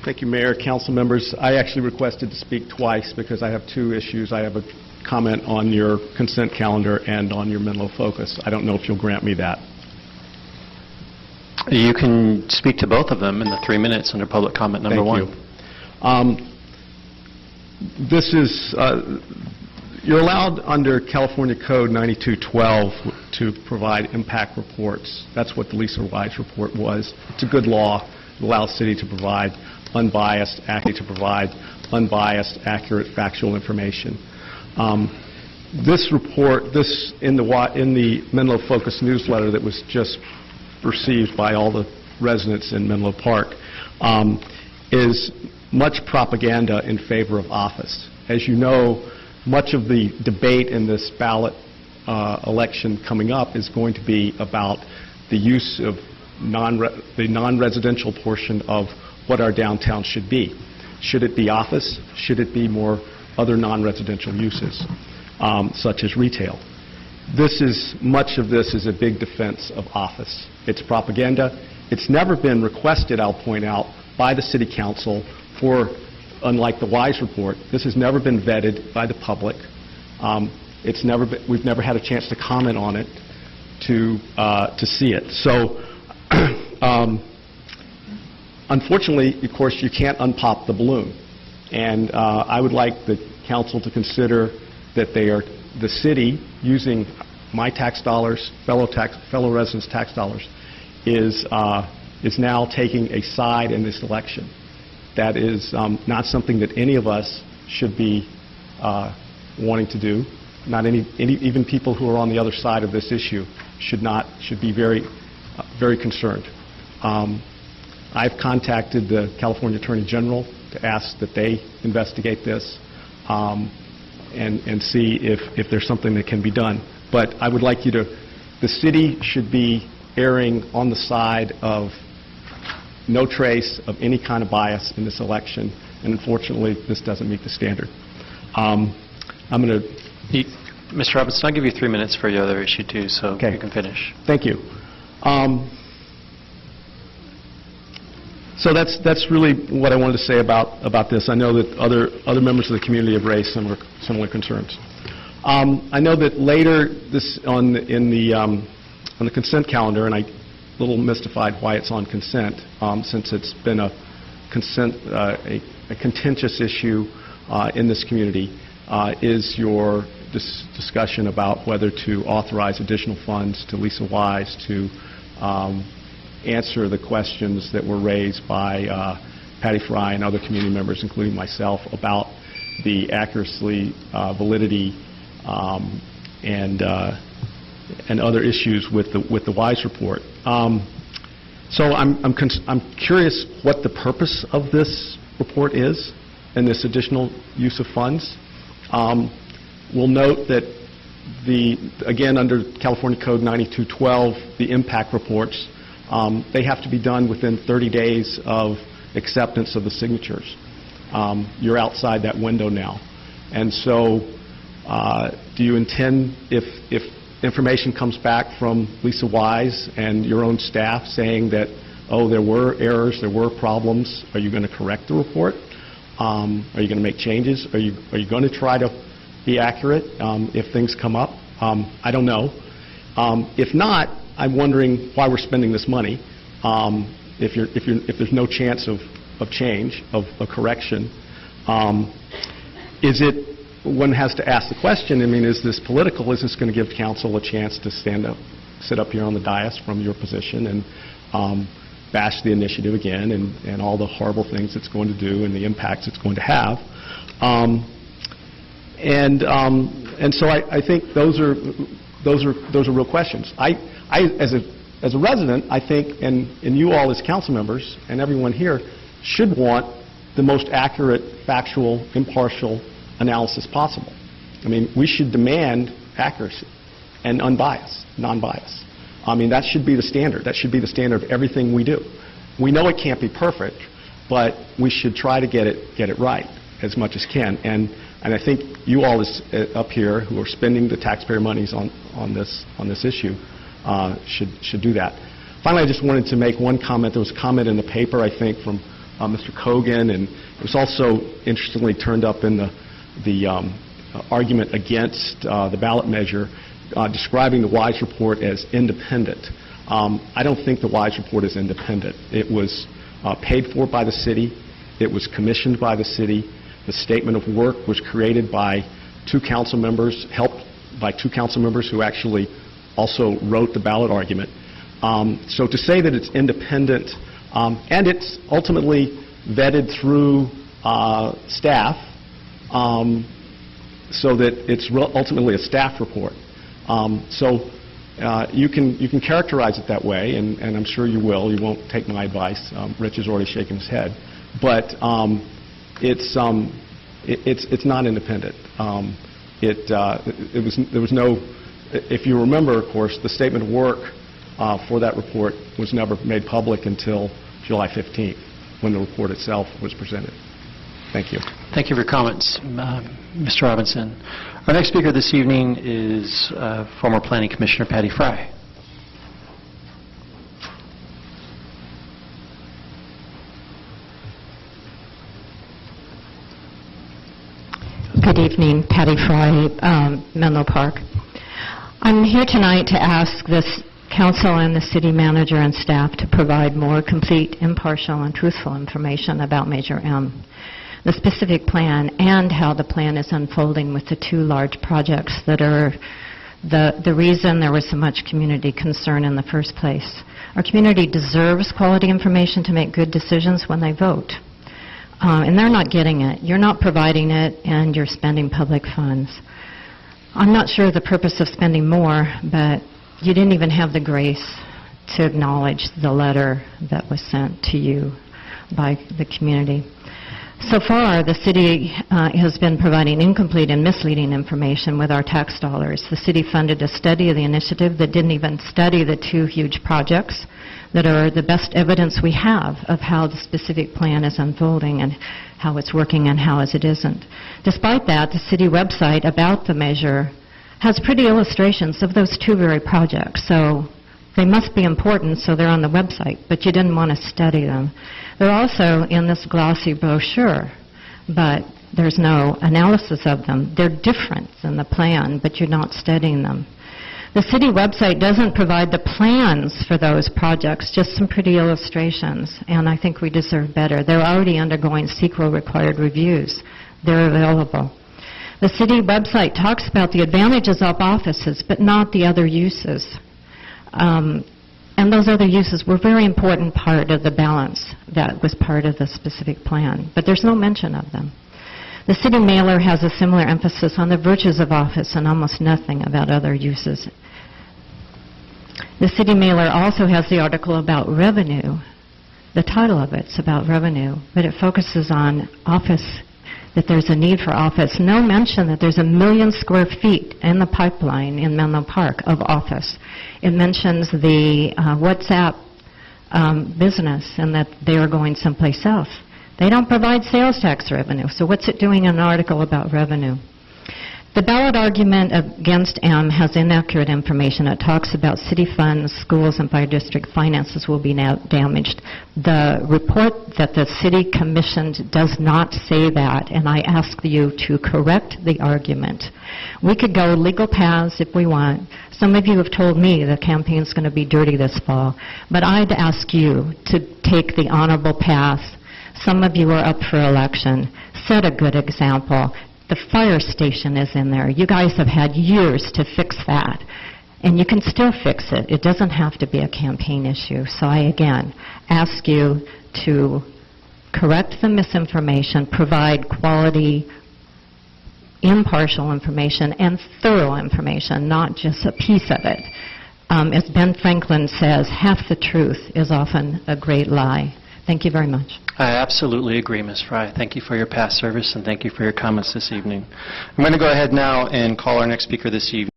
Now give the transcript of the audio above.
Thank you, Mayor, council members. I actually requested to speak twice because I have two issues. I have a comment on your consent calendar and on your Menlo focus. I don't know if you'll grant me that. You can speak to both of them in the 3 minutes under public comment number one. Thank you. This is, you're allowed under California Code 9212 to provide impact reports. That's what the Lisa Wise report was. It's a good law. It allows the city to provide unbiased, accurate, factual information. This report, in the Menlo Focus newsletter that was just received by all the residents in Menlo Park, is much propaganda in favor of office. As you know, much of the debate in this ballot election coming up is going to be about the use of the non-residential portion of what our downtown should be. Should it be office? Should it be more other non-residential uses, such as retail? Much of this is a big defense of office. It's propaganda. It's never been requested, I'll point out, by the City Council for, unlike the Wise report, this has never been vetted by the public. We've never had a chance to comment on it, to see it. So, unfortunately, of course, you can't unpop the balloon. And I would like the council to consider that the city, using my tax dollars, fellow residents' tax dollars, is now taking a side in this election. That is not something that any of us should be wanting to do. Not even people who are on the other side of this issue should be very, very concerned. I've contacted the California Attorney General to ask that they investigate this and see if there's something that can be done. But I would like the city should be erring on the side of no trace of any kind of bias in this election, and unfortunately, this doesn't meet the standard. I'm going to... Mr. Robinson, I'll give you 3 minutes for your other issue, too, so okay. You can finish. Thank you. So that's really what I wanted to say about this. I know that other members of the community have raised similar concerns. I know that later on the consent calendar, and I'm a little mystified why it's on consent, since it's been a contentious issue in this community, is your discussion about whether to authorize additional funds to Lisa Wise to answer the questions that were raised by Patti Fry and other community members, including myself, about the accuracy, validity, and other issues with the Wise report. So I'm curious what the purpose of this report is and this additional use of funds. We'll note that again, under California Code 9212, the impact reports, they have to be done within 30 days of acceptance of the signatures. You're outside that window now. And so do you intend, if information comes back from Lisa Wise and your own staff saying that, oh, there were errors, there were problems, are you going to correct the report? Are you going to make changes? Are you going to try to be accurate if things come up? I don't know. If not, I'm wondering why we're spending this money if there's no chance of change, of a correction. One has to ask the question, I mean, is this political? Is this going to give council a chance to sit up here on the dais from your position and bash the initiative again and all the horrible things it's going to do and the impacts it's going to have? And so I think those are real questions. As a resident, I think, and you all as council members and everyone here should want the most accurate, factual, impartial analysis possible. I mean, we should demand accuracy and unbiased, non-biased. I mean, that should be the standard. That should be the standard of everything we do. We know it can't be perfect, but we should try to get it right as much as can. And I think you all up here who are spending the taxpayer monies on this issue should do that. Finally, I just wanted to make one comment. There was a comment in the paper, I think, from Mr. Kogan, and it was also interestingly turned up in the argument against the ballot measure, describing the WISE report as independent. I don't think the WISE report is independent. It was paid for by the city. It was commissioned by the city. The statement of work was created by two council members, helped by two council members who actually also wrote the ballot argument. So to say that it's independent, and it's ultimately vetted through staff, so that it's ultimately a staff report. So you can characterize it that way, and I'm sure you will. You won't take my advice. Rich is already shaking his head. But it's not independent. There was no, if you remember, of course, the statement of work for that report was never made public until July 15th, when the report itself was presented. Thank you. Thank you for your comments, Mr. Robinson. Our next speaker this evening is former Planning Commissioner Patti Fry. Good evening, Patti Fry, Menlo Park. I'm here tonight to ask this council and the city manager and staff to provide more complete, impartial, and truthful information about Measure M, the specific plan, and how the plan is unfolding with the two large projects that are the reason there was so much community concern in the first place. Our community deserves quality information to make good decisions when they vote. And they're not getting it. You're not providing it, and you're spending public funds. I'm not sure the purpose of spending more, but you didn't even have the grace to acknowledge the letter that was sent to you by the community. So far, the city has been providing incomplete and misleading information with our tax dollars. The city funded a study of the initiative that didn't even study the two huge projects that are the best evidence we have of how the specific plan is unfolding and how it's working and how it isn't. Despite that, the city website about the measure has pretty illustrations of those two very projects. So they must be important, so they're on the website, but you didn't want to study them. They're also in this glossy brochure, but there's no analysis of them. They're different than the plan, but you're not studying them. The city website doesn't provide the plans for those projects, just some pretty illustrations, and I think we deserve better. They're already undergoing CEQA-required reviews. They're available. The city website talks about the advantages of offices, but not the other uses. And those other uses were a very important part of the balance that was part of the specific plan, but there's no mention of them. The city mailer has a similar emphasis on the virtues of office and almost nothing about other uses. The city mailer also has the article about revenue. The title of it's about revenue, but it focuses on office, that there's a need for office. No mention that there's 1 million square feet in the pipeline in Menlo Park of office. It mentions the WhatsApp business and that they are going someplace else. They don't provide sales tax revenue, so what's it doing in an article about revenue? The ballot argument against M has inaccurate information. It talks about city funds, schools, and fire district finances will be now damaged. The report that the city commissioned does not say that, and I ask you to correct the argument. We could go legal paths if we want. Some of you have told me the campaign's going to be dirty this fall, but I'd ask you to take the honorable path. Some of you are up for election. Set a good example. The fire station is in there. You guys have had years to fix that, and you can still fix it. It doesn't have to be a campaign issue. So I, again, ask you to correct the misinformation, provide quality, impartial information, and thorough information, not just a piece of it. As Ben Franklin says, half the truth is often a great lie. Thank you very much. I absolutely agree, Ms. Fry. Thank you for your past service, and thank you for your comments this evening. I'm going to go ahead now and call our next speaker this evening.